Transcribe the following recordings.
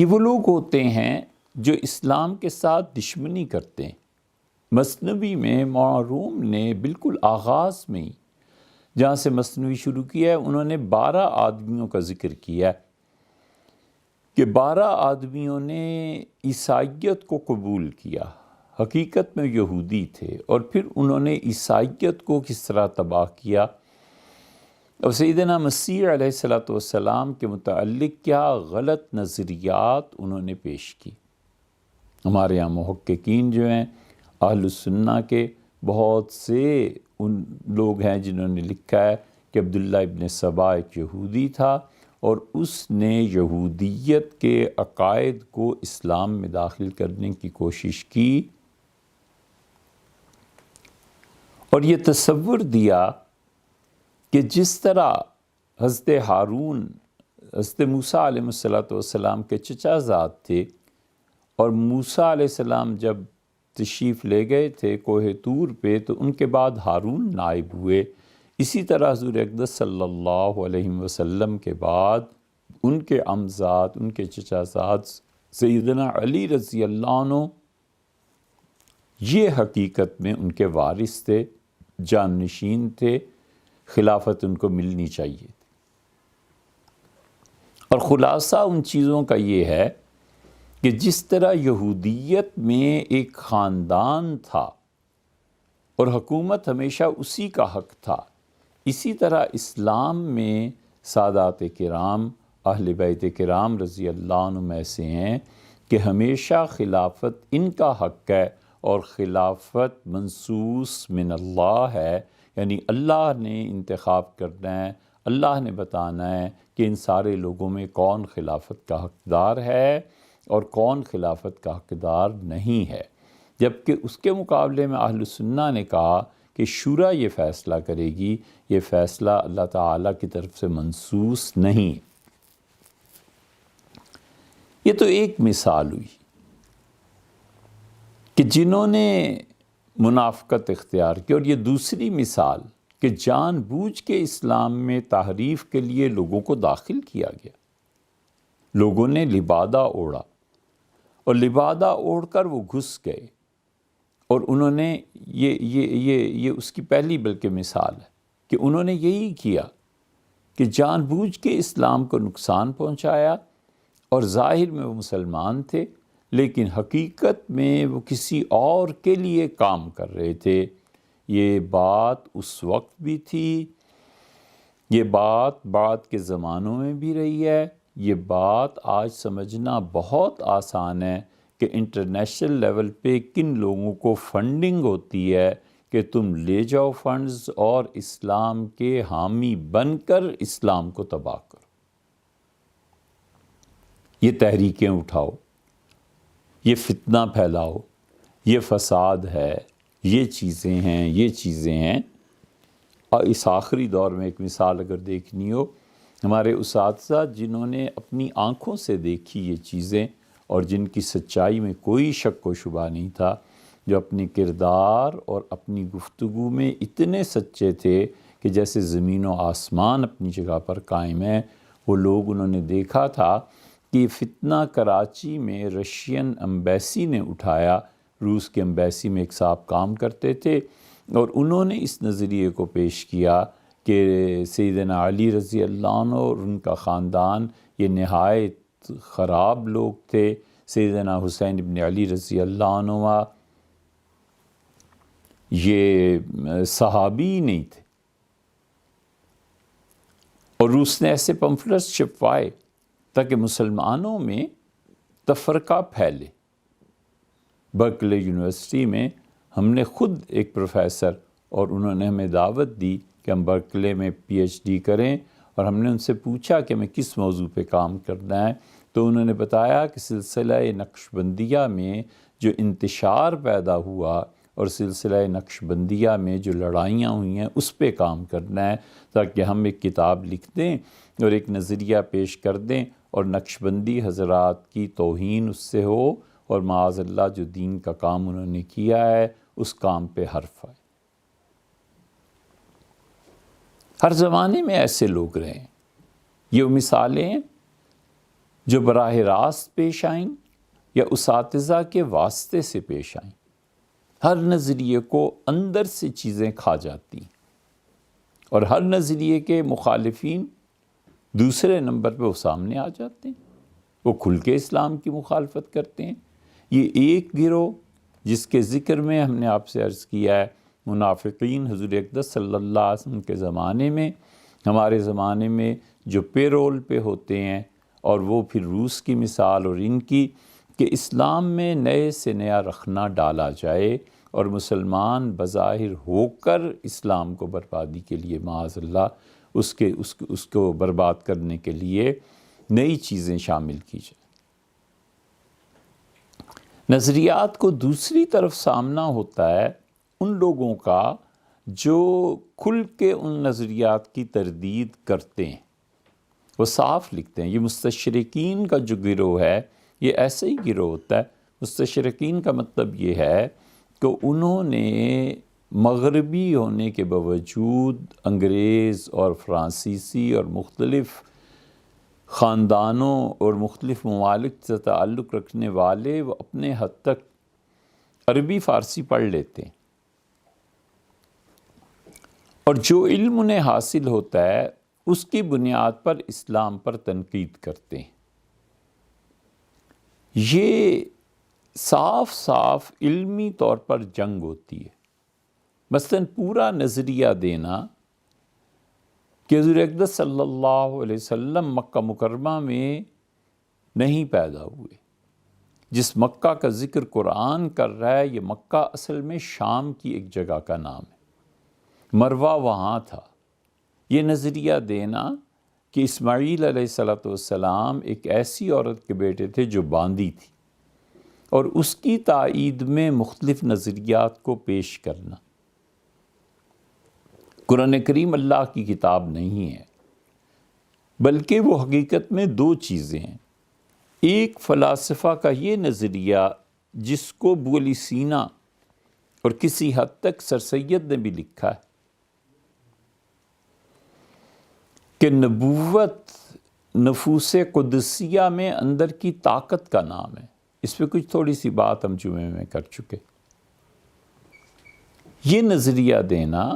یہ وہ لوگ ہوتے ہیں جو اسلام کے ساتھ دشمنی کرتے ہیں۔ مثنوی میں مولانا روم نے بالکل آغاز میں ہی جہاں سے مثنوی شروع کیا ہے، انہوں نے 12 آدمیوں کا ذکر کیا ہے کہ 12 آدمیوں نے عیسائیت کو قبول کیا، حقیقت میں یہودی تھے، اور پھر انہوں نے عیسائیت کو کس طرح تباہ کیا، اور سیدنا مسیح علیہ السلام کے متعلق کیا غلط نظریات انہوں نے پیش کی۔ ہمارے یہاں محققین جو ہیں اہل السنہ کے بہت سے ان لوگ ہیں جنہوں نے لکھا ہے کہ عبداللہ ابن سبا ایک یہودی تھا اور اس نے یہودیت کے عقائد کو اسلام میں داخل کرنے کی کوشش کی، اور یہ تصور دیا کہ جس طرح حضرت ہارون حضرت موسیٰ علیہ السلام کے چچا زاد تھے، اور موسیٰ علیہ السلام جب تشریف لے گئے تھے کوہ طور پہ تو ان کے بعد ہارون نائب ہوئے، اسی طرح حضور اقدس صلی اللہ علیہ وسلم کے بعد ان کے عمزاد، ان کے چچا زاد سیدنا علی رضی اللہ عنہ یہ حقیقت میں ان کے وارث تھے، جانشین تھے، خلافت ان کو ملنی چاہیے تھی۔ اور خلاصہ ان چیزوں کا یہ ہے کہ جس طرح یہودیت میں ایک خاندان تھا اور حکومت ہمیشہ اسی کا حق تھا، اسی طرح اسلام میں سادات کرام اہل بیت کرام رضی اللہ عنہم ایسے ہیں کہ ہمیشہ خلافت ان کا حق ہے، اور خلافت منصوص من اللہ ہے، یعنی اللہ نے انتخاب کرنا ہے، اللہ نے بتانا ہے کہ ان سارے لوگوں میں کون خلافت کا حقدار ہے اور کون خلافت کا حقدار نہیں ہے، جبکہ اس کے مقابلے میں اہل سنہ نے کہا کہ شورا یہ فیصلہ کرے گی، یہ فیصلہ اللہ تعالیٰ کی طرف سے منصوص نہیں۔ یہ تو ایک مثال ہوئی کہ جنہوں نے منافقت اختیار کی، اور یہ دوسری مثال کہ جان بوجھ کے اسلام میں تحریف کے لیے لوگوں کو داخل کیا گیا، لوگوں نے لبادہ اوڑھا اور لبادہ اوڑھ کر وہ گھس گئے، اور انہوں نے یہ اس کی پہلی بلکہ مثال ہے کہ انہوں نے یہی کیا کہ جان بوجھ کے اسلام کو نقصان پہنچایا، اور ظاہر میں وہ مسلمان تھے لیکن حقیقت میں وہ کسی اور کے لیے کام کر رہے تھے۔ یہ بات اس وقت بھی تھی، یہ بات بعد کے زمانوں میں بھی رہی ہے، یہ بات آج سمجھنا بہت آسان ہے کہ انٹرنیشنل لیول پہ کن لوگوں کو فنڈنگ ہوتی ہے کہ تم لے جاؤ فنڈز اور اسلام کے حامی بن کر اسلام کو تباہ کرو، یہ تحریکیں اٹھاؤ، یہ فتنہ پھیلاؤ، یہ فساد ہے، یہ چیزیں ہیں۔ اور اس آخری دور میں ایک مثال اگر دیکھنی ہو، ہمارے اساتذہ جنہوں نے اپنی آنکھوں سے دیکھی یہ چیزیں اور جن کی سچائی میں کوئی شک و شبہ نہیں تھا، جو اپنی کردار اور اپنی گفتگو میں اتنے سچے تھے کہ جیسے زمین و آسمان اپنی جگہ پر قائم ہے، وہ لوگ انہوں نے دیکھا تھا کہ یہ فتنہ کراچی میں رشین ایمبیسی نے اٹھایا، روس کے ایمبیسی میں ایک صاحب کام کرتے تھے، اور انہوں نے اس نظریے کو پیش کیا کہ سیدنا علی رضی اللہ عنہ اور ان کا خاندان یہ نہایت خراب لوگ تھے، سیدنا حسین ابن علی رضی اللہ عنہ یہ صحابی نہیں تھے، اور روس نے ایسے پمفلٹس چھپوائے تاکہ مسلمانوں میں تفرقہ پھیلے۔ برکلے یونیورسٹی میں ہم نے خود ایک پروفیسر، اور انہوں نے ہمیں دعوت دی کہ ہم برکلے میں پی ایچ ڈی کریں، اور ہم نے ان سے پوچھا کہ ہمیں کس موضوع پہ کام کرنا ہے، تو انہوں نے بتایا کہ سلسلہ نقش بندیہ میں جو انتشار پیدا ہوا اور سلسلہ نقش بندیہ میں جو لڑائیاں ہوئی ہیں اس پہ کام کرنا ہے، تاکہ ہم ایک کتاب لکھ دیں اور ایک نظریہ پیش کر دیں اور نقش بندی حضرات کی توہین اس سے ہو، اور معاذ اللہ جو دین کا کام انہوں نے کیا ہے اس کام پہ حرف آئے۔ ہر زمانے میں ایسے لوگ رہے ہیں، یہ وہ مثالیں ہیں جو براہ راست پیش آئیں یا اساتذہ کے واسطے سے پیش آئیں، ہر نظریے کو اندر سے چیزیں کھا جاتی ہیں، اور ہر نظریے کے مخالفین دوسرے نمبر پہ وہ سامنے آ جاتے ہیں، وہ کھل کے اسلام کی مخالفت کرتے ہیں۔ یہ ایک گروہ جس کے ذکر میں ہم نے آپ سے عرض کیا ہے، منافقین حضور اقدس صلی اللہ علیہ وسلم کے زمانے میں، ہمارے زمانے میں جو پے رول پہ ہوتے ہیں، اور وہ پھر روس کی مثال اور ان کی، کہ اسلام میں نئے سے نیا رخنا ڈالا جائے اور مسلمان بظاہر ہو کر اسلام کو بربادی کے لیے معاذ اللہ اس کو برباد کرنے کے لیے نئی چیزیں شامل کی جائیں۔ نظریات کو دوسری طرف سامنا ہوتا ہے ان لوگوں کا جو کھل کے ان نظریات کی تردید کرتے ہیں، وہ صاف لکھتے ہیں۔ یہ مستشرقین کا جو گروہ ہے، یہ ایسا ہی گروہ ہوتا ہے۔ مستشرقین کا مطلب یہ ہے کہ انہوں نے مغربی ہونے کے باوجود انگریز اور فرانسیسی اور مختلف خاندانوں اور مختلف ممالک سے تعلق رکھنے والے، وہ اپنے حد تک عربی فارسی پڑھ لیتے ہیں، اور جو علم انہیں حاصل ہوتا ہے اس کی بنیاد پر اسلام پر تنقید کرتے ہیں۔ یہ صاف صاف علمی طور پر جنگ ہوتی ہے۔ مثلاً پورا نظریہ دینا کہ حضور اقدس صلی اللہ علیہ وسلم مکہ مکرمہ میں نہیں پیدا ہوئے، جس مکہ کا ذکر قرآن کر رہا ہے، یہ مکہ اصل میں شام کی ایک جگہ کا نام ہے، مروہ وہاں تھا۔ یہ نظریہ دینا کہ اسماعیل علیہ السلام ایک ایسی عورت کے بیٹے تھے جو باندھی تھی، اور اس کی تائید میں مختلف نظریات کو پیش کرنا۔ قرآن کریم اللہ کی کتاب نہیں ہے، بلکہ وہ حقیقت میں دو چیزیں ہیں۔ ایک فلاسفہ کا یہ نظریہ جس کو ابو علی سینا اور کسی حد تک سر سید نے بھی لکھا ہے کہ نبوت نفوس قدسیہ میں اندر کی طاقت کا نام ہے۔ اس پہ کچھ تھوڑی سی بات ہم جمعے میں کر چکے۔ یہ نظریہ دینا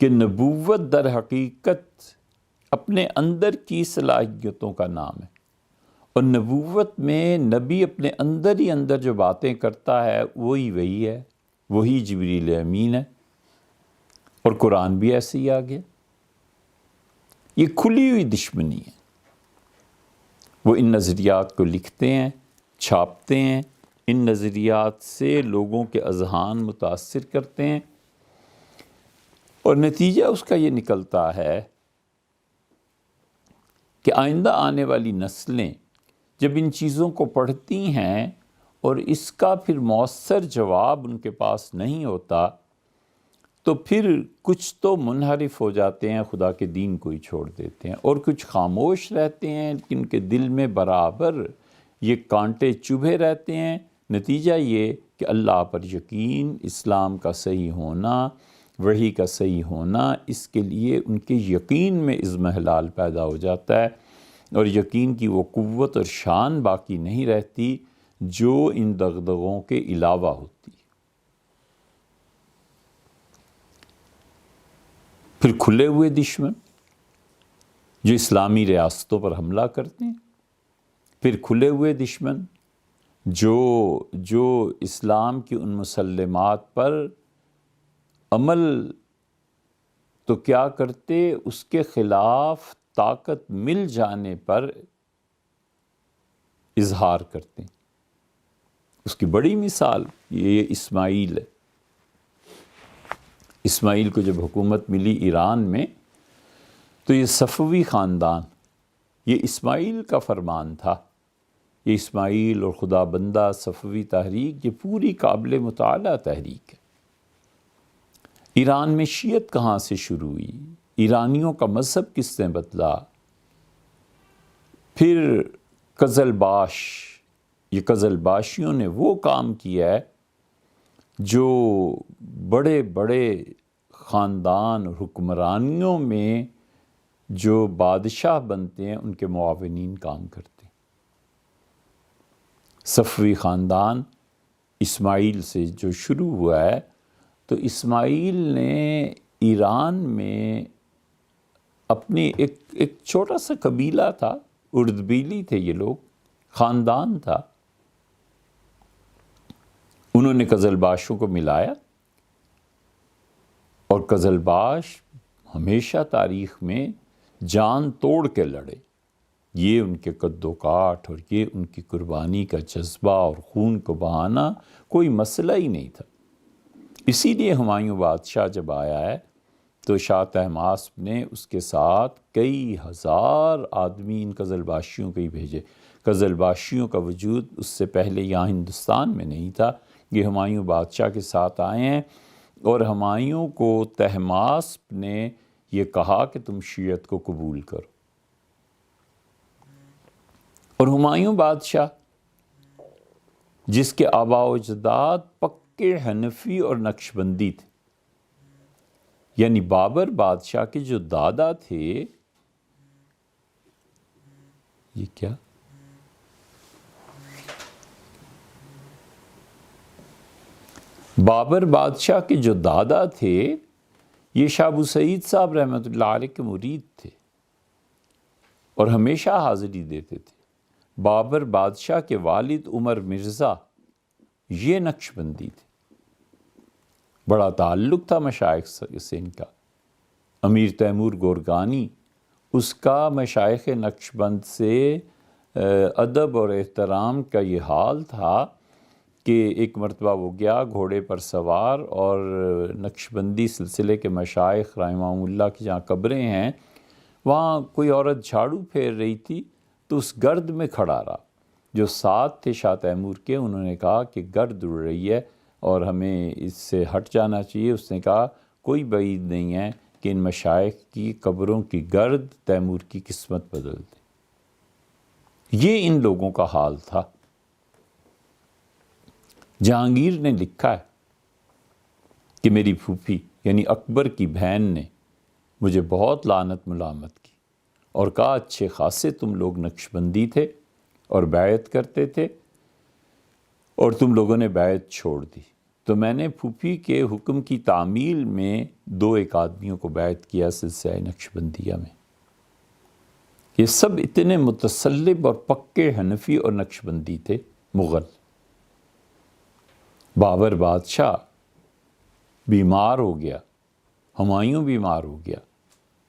کہ نبوت در حقیقت اپنے اندر کی صلاحیتوں کا نام ہے، اور نبوت میں نبی اپنے اندر ہی اندر جو باتیں کرتا ہے وہی ہے، وہی جبریل امین ہے، اور قرآن بھی ایسے ہی آ گیا۔ یہ کھلی ہوئی دشمنی ہے۔ وہ ان نظریات کو لکھتے ہیں، چھاپتے ہیں، ان نظریات سے لوگوں کے اذہان متاثر کرتے ہیں، اور نتیجہ اس کا یہ نکلتا ہے کہ آئندہ آنے والی نسلیں جب ان چیزوں کو پڑھتی ہیں اور اس کا پھر مؤثر جواب ان کے پاس نہیں ہوتا، تو پھر کچھ تو منحرف ہو جاتے ہیں، خدا کے دین کو ہی چھوڑ دیتے ہیں، اور کچھ خاموش رہتے ہیں لیکن ان کے دل میں برابر یہ کانٹے چبھے رہتے ہیں۔ نتیجہ یہ کہ اللہ پر یقین، اسلام کا صحیح ہونا، وحی کا صحیح ہونا، اس کے لیے ان کے یقین میں اضمحلال پیدا ہو جاتا ہے، اور یقین کی وہ قوت اور شان باقی نہیں رہتی جو ان دغدغوں کے علاوہ ہوتی ہے۔ پھر کھلے ہوئے دشمن جو اسلامی ریاستوں پر حملہ کرتے ہیں، پھر کھلے ہوئے دشمن جو اسلام کی ان مسلمات پر عمل تو کیا کرتے، اس کے خلاف طاقت مل جانے پر اظہار کرتے ہیں۔ اس کی بڑی مثال یہ اسماعیل ہے۔ اسماعیل کو جب حکومت ملی ایران میں، تو یہ صفوی خاندان، یہ اسماعیل کا فرمان تھا۔ یہ اسماعیل اور خدا بندہ صفوی تحریک، یہ پوری قابل مطالعہ تحریک ہے۔ ایران میں شیعت کہاں سے شروع ہوئی؟ ایرانیوں کا مذہب کس نے بدلا؟ پھر قزلباش، یہ قزلباشیوں نے وہ کام کیا ہے جو بڑے بڑے خاندان اور حکمرانیوں میں جو بادشاہ بنتے ہیں ان کے معاونین کام کرتے ہیں۔ صفوی خاندان اسماعیل سے جو شروع ہوا ہے، تو اسماعیل نے ایران میں اپنی ایک چھوٹا سا قبیلہ تھا، اردبیلی تھے یہ لوگ، خاندان تھا، انہوں نے قزلباشوں کو ملایا، اور قزلباش ہمیشہ تاریخ میں جان توڑ کے لڑے۔ یہ ان کے قد و کاٹ اور یہ ان کی قربانی کا جذبہ اور خون کو بہانا کوئی مسئلہ ہی نہیں تھا۔ اسی لیے ہمایوں بادشاہ جب آیا ہے تو شاہ طہماسپ نے اس کے ساتھ کئی ہزار آدمی ان قزلباشیوں کے ہی بھیجے۔ قزلباشیوں کا وجود اس سے پہلے یہاں ہندوستان میں نہیں تھا، یہ ہمایوں بادشاہ کے ساتھ آئے ہیں، اور ہمایوں کو طہماسپ نے یہ کہا کہ تم شیعت کو قبول کرو۔ اور ہمایوں بادشاہ جس کے آباء و اجداد پکے حنفی اور نقشبندی تھے، یعنی بابر بادشاہ کے جو دادا تھے، یہ کیا؟ بابر بادشاہ کے جو دادا تھے یہ شاہ ابو سعید صاحب رحمۃ اللہ علیہ کے مرید تھے اور ہمیشہ حاضری دیتے تھے۔ بابر بادشاہ کے والد عمر مرزا یہ نقشبندی تھے، بڑا تعلق تھا مشائخ سے ان کا۔ امیر تیمور گورگانی، اس کا مشائخ نقشبند سے ادب اور احترام کا یہ حال تھا کہ ایک مرتبہ وہ گیا گھوڑے پر سوار، اور نقشبندی سلسلے کے مشائخ رحمہم اللہ کی جہاں قبریں ہیں وہاں کوئی عورت جھاڑو پھیر رہی تھی تو اس گرد میں کھڑا رہا۔ جو ساتھ تھے شاہ تیمور کے، انہوں نے کہا کہ گرد اڑ رہی ہے اور ہمیں اس سے ہٹ جانا چاہیے۔ اس نے کہا کوئی بعید نہیں ہے کہ ان مشائخ کی قبروں کی گرد تیمور کی قسمت بدل دے۔ یہ ان لوگوں کا حال تھا۔ جہانگیر نے لکھا ہے کہ میری پھوپھی یعنی اکبر کی بہن نے مجھے بہت لعنت ملامت کی اور کہا اچھے خاصے تم لوگ نقشبندی تھے اور بیعت کرتے تھے اور تم لوگوں نے بیعت چھوڑ دی۔ تو میں نے پھوپھی کے حکم کی تعمیل میں 2 آدمیوں کو بیعت کیا سلسلہ نقشبندیہ میں۔ یہ سب اتنے متسلب اور پکے حنفی اور نقشبندی تھے مغل۔ بابر بادشاہ بیمار ہو گیا، ہمایوں بیمار ہو گیا،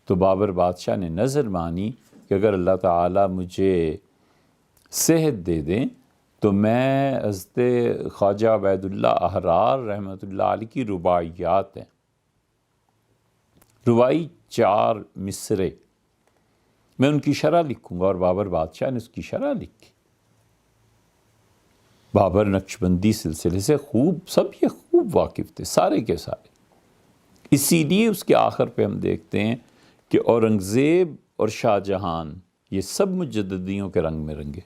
تو بابر بادشاہ نے نظر مانی کہ اگر اللہ تعالیٰ مجھے صحت دے دیں تو میں حضرت خواجہ عبید اللہ احرار رحمۃ اللہ علیہ کی رباعیات ہیں، رباعی 4 مصرے، میں ان کی شرح لکھوں گا، اور بابر بادشاہ نے اس کی شرح لکھی۔ بابر نقشبندی سلسلے سے سب یہ خوب واقف تھے، سارے کے سارے۔ اسی لیے اس کے آخر پہ ہم دیکھتے ہیں کہ اورنگزیب اور شاہ جہان یہ سب مجددیوں کے رنگ میں رنگے۔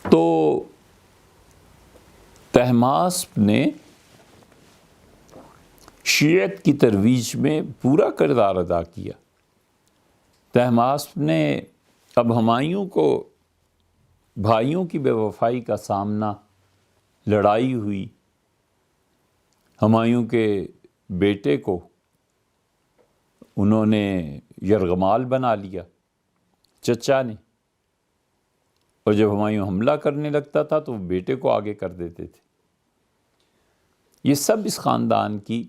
تو طہماسپ نے شیعت کی ترویج میں پورا کردار ادا کیا۔ طہماسپ نے اب ہمایوں کو بھائیوں کی بے وفائی کا سامنا، لڑائی ہوئی، ہمایوں کے بیٹے کو انہوں نے یرغمال بنا لیا چچا نے، اور جب ہمایوں حملہ کرنے لگتا تھا تو وہ بیٹے کو آگے کر دیتے تھے۔ یہ سب اس خاندان کی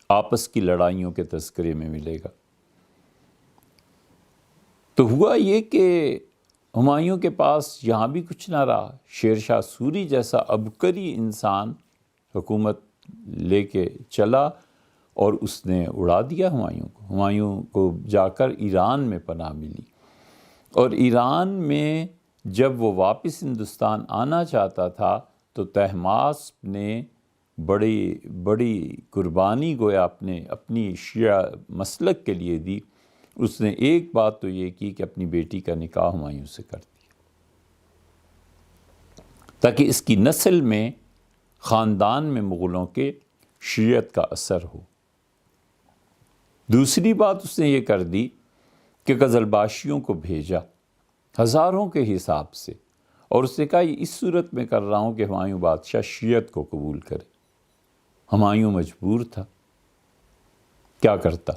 آپس کی لڑائیوں کے تذکرے میں ملے گا۔ تو ہوا یہ کہ ہمایوں کے پاس یہاں بھی کچھ نہ رہا، شیر شاہ سوری جیسا عبقری انسان حکومت لے کے چلا اور اس نے اڑا دیا ہمایوں کو۔ ہمایوں کو جا کر ایران میں پناہ ملی، اور ایران میں جب وہ واپس ہندوستان آنا چاہتا تھا تو طہماسپ نے بڑی قربانی گویا اپنی شیعہ مسلک کے لیے دی۔ اس نے ایک بات تو یہ کی کہ اپنی بیٹی کا نکاح ہمایوں سے کر دیا تاکہ اس کی نسل میں، خاندان میں مغلوں کے شیعت کا اثر ہو۔ دوسری بات اس نے یہ کر دی کہ قزلباشیوں کو بھیجا ہزاروں کے حساب سے، اور اس نے کہا یہ اس صورت میں کر رہا ہوں کہ ہمایوں بادشاہ شیعت کو قبول کرے۔ ہمایوں مجبور تھا، کیا کرتا؟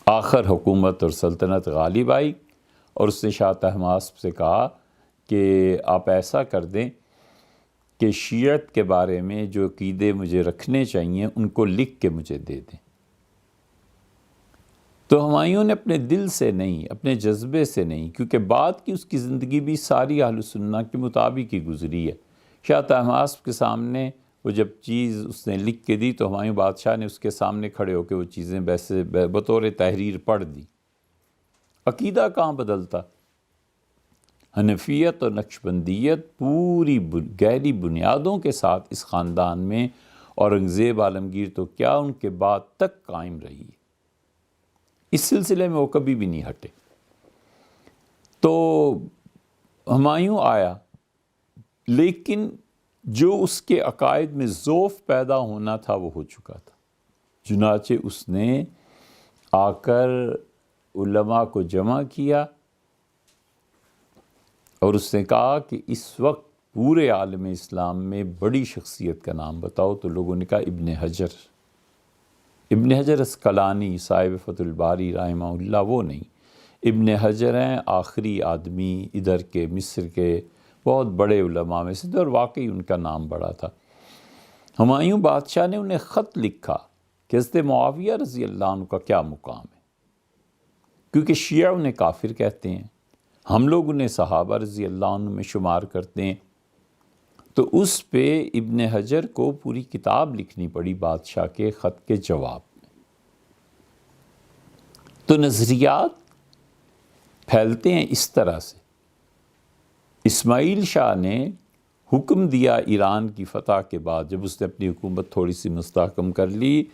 آخر حکومت اور سلطنت غالب آئی، اور اس نے شاہ طہماسپ سے کہا کہ آپ ایسا کر دیں کہ شیعت کے بارے میں جو عقیدے مجھے رکھنے چاہیے ان کو لکھ کے مجھے دے دیں۔ تو ہمایوں نے اپنے دل سے نہیں، اپنے جذبے سے نہیں، کیونکہ بعد کی اس کی زندگی بھی ساری اہل سنہ کے مطابق ہی گزری ہے۔ شاہ طہماسپ کے سامنے وہ جب چیز اس نے لکھ کے دی تو ہمایوں بادشاہ نے اس کے سامنے کھڑے ہو کے وہ چیزیں ویسے بطور تحریر پڑھ دی۔ عقیدہ کہاں بدلتا؟ حنفیت اور نقشبندیت پوری گہری بنیادوں کے ساتھ اس خاندان میں اورنگزیب عالمگیر تو کیا ان کے بعد تک قائم رہی۔ اس سلسلے میں وہ کبھی بھی نہیں ہٹے۔ تو ہمایوں آیا، لیکن جو اس کے عقائد میں ذوف پیدا ہونا تھا وہ ہو چکا تھا۔ چنانچہ اس نے آ کر علماء کو جمع کیا اور اس نے کہا کہ اس وقت پورے عالم اسلام میں بڑی شخصیت کا نام بتاؤ، تو لوگوں نے کہا ابن حجر اسقلانی صاحب فتح الباری رحمہ اللہ، وہ نہیں، ابن حجر ہیں آخری آدمی ادھر کے مصر کے بہت بڑے علماء میں سے، اور واقعی ان کا نام بڑا تھا۔ ہمایوں بادشاہ نے انہیں خط لکھا کہ حضرت معاویہ رضی اللہ عنہ کا کیا مقام ہے، کیونکہ شیعہ انہیں کافر کہتے ہیں، ہم لوگ انہیں صحابہ رضی اللہ عنہ میں شمار کرتے ہیں۔ تو اس پہ ابن حجر کو پوری کتاب لکھنی پڑی بادشاہ کے خط کے جواب میں۔ تو نظریات پھیلتے ہیں اس طرح سے۔ اسماعیل شاہ نے حکم دیا ایران کی فتح کے بعد، جب اس نے اپنی حکومت تھوڑی سی مستحکم کر لی،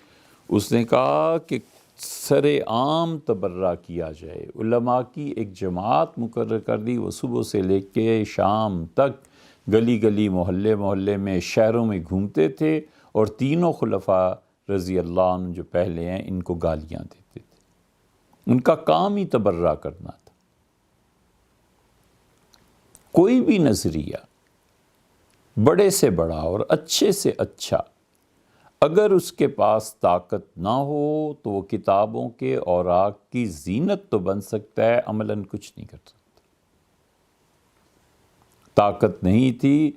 اس نے کہا کہ سر عام تبرہ کیا جائے، علماء کی ایک جماعت مقرر کر دی، وہ صبح سے لے کے شام تک گلی گلی محلے محلے میں شہروں میں گھومتے تھے، اور تینوں خلفاء رضی اللہ عنہ جو پہلے ہیں ان کو گالیاں دیتے تھے۔ ان کا کام ہی تبرہ کرنا تھا۔ کوئی بھی نظریہ بڑے سے بڑا اور اچھے سے اچھا اگر اس کے پاس طاقت نہ ہو تو وہ کتابوں کے اوراق کی زینت تو بن سکتا ہے، عملاً کچھ نہیں کر سکتا۔ طاقت نہیں تھی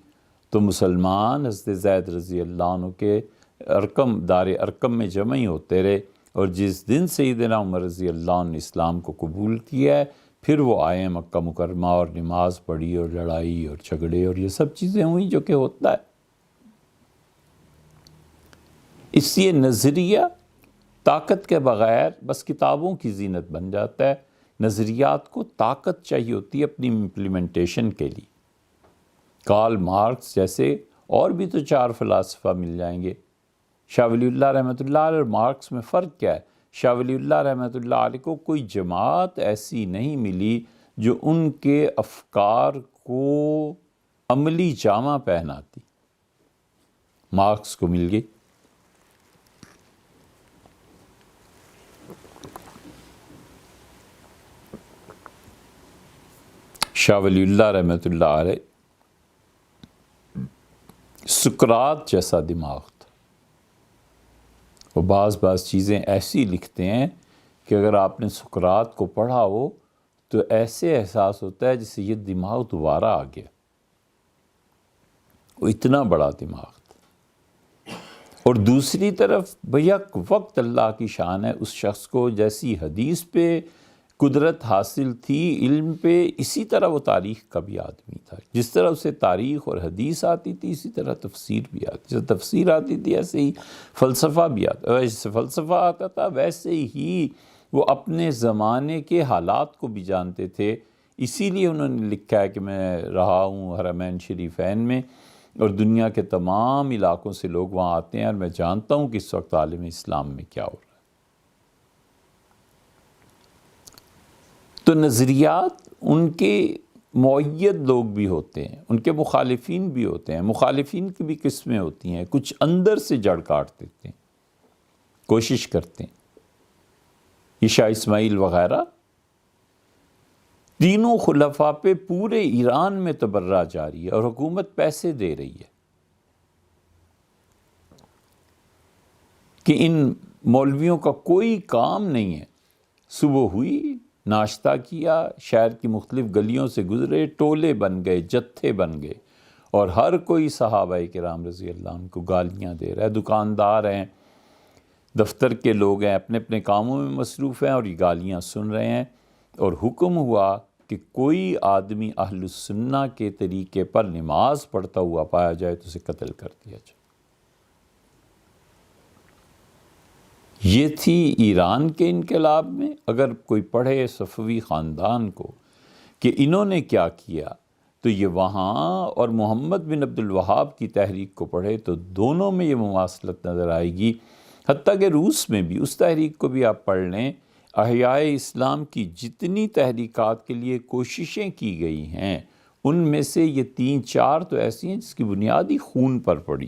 تو مسلمان حضرت زید رضی اللہ عنہ کے دار ارقم میں جمع ہی ہوتے رہے، اور جس دن سیدنا عمر رضی اللہ عنہ نے اسلام کو قبول کیا ہے، پھر وہ آئے مکہ مکرمہ اور نماز پڑھی اور لڑائی اور جھگڑے اور یہ سب چیزیں ہوئیں جو کہ ہوتا ہے۔ اس لیے نظریہ طاقت کے بغیر بس کتابوں کی زینت بن جاتا ہے۔ نظریات کو طاقت چاہیے ہوتی ہے اپنی امپلیمنٹیشن کے لیے۔ کارل مارکس جیسے اور بھی تو 4 فلاسفہ مل جائیں گے۔ شاہ ولی اللہ رحمۃ اللہ علیہ اور مارکس میں فرق کیا ہے؟ شاہ ولی اللہ رحمۃ اللہ علیہ کو کوئی جماعت ایسی نہیں ملی جو ان کے افکار کو عملی جامہ پہناتی، مارکس کو مل گئی۔ شاہ ولی اللہ رحمۃ اللہ علیہ سقراط جیسا دماغ تھا۔ وہ بعض چیزیں ایسی لکھتے ہیں کہ اگر آپ نے سقراط کو پڑھا ہو تو ایسے احساس ہوتا ہے جیسے یہ دماغ دوبارہ آ گیا۔ وہ اتنا بڑا دماغ تھا۔ اور دوسری طرف بیک وقت اللہ کی شان ہے اس شخص کو جیسی حدیث پہ قدرت حاصل تھی، علم پہ، اسی طرح وہ تاریخ کا بھی آدمی تھا۔ جس طرح اسے تاریخ اور حدیث آتی تھی اسی طرح تفسیر بھی آتی، جیسے تفسیر آتی تھی ایسے ہی فلسفہ بھی آتا، جیسے فلسفہ آتا تھا ویسے ہی وہ اپنے زمانے کے حالات کو بھی جانتے تھے۔ اسی لیے انہوں نے لکھا ہے کہ میں رہا ہوں حرمین شریفین میں، اور دنیا کے تمام علاقوں سے لوگ وہاں آتے ہیں، اور میں جانتا ہوں کہ اس وقت عالم اسلام میں کیا ہو رہا ہے۔ تو نظریات ان کے مؤید لوگ بھی ہوتے ہیں، ان کے مخالفین بھی ہوتے ہیں۔ مخالفین کی بھی قسمیں ہوتی ہیں، کچھ اندر سے جڑ کاٹ دیتے ہیں، کوشش کرتے ہیں۔ یہ شاہ اسماعیل وغیرہ تینوں خلفاء پہ پورے ایران میں تبرہ جاری ہے اور حکومت پیسے دے رہی ہے کہ ان مولویوں کا کوئی کام نہیں ہے۔ صبح ہوئی، ناشتہ کیا، شہر کی مختلف گلیوں سے گزرے، ٹولے بن گئے، جتھے بن گئے، اور ہر کوئی صحابہ کرام رضی اللہ عنہ کو گالیاں دے رہا ہے۔ دکاندار ہیں، دفتر کے لوگ ہیں، اپنے اپنے کاموں میں مصروف ہیں اور یہ گالیاں سن رہے ہیں، اور حکم ہوا کہ کوئی آدمی اہل السنہ کے طریقے پر نماز پڑھتا ہوا پایا جائے تو اسے قتل کر دیا جائے۔ یہ تھی ایران کے انقلاب میں۔ اگر کوئی پڑھے صفوی خاندان کو کہ انہوں نے کیا کیا، تو یہ وہاں اور محمد بن عبد الوہاب کی تحریک کو پڑھے تو دونوں میں یہ مماثلت نظر آئے گی۔ حتیٰ کہ روس میں بھی اس تحریک کو بھی آپ پڑھ لیں، احیاء اسلام کی جتنی تحریکات کے لیے کوششیں کی گئی ہیں ان میں سے یہ 3-4 تو ایسی ہیں جس کی بنیاد ہی خون پر پڑی۔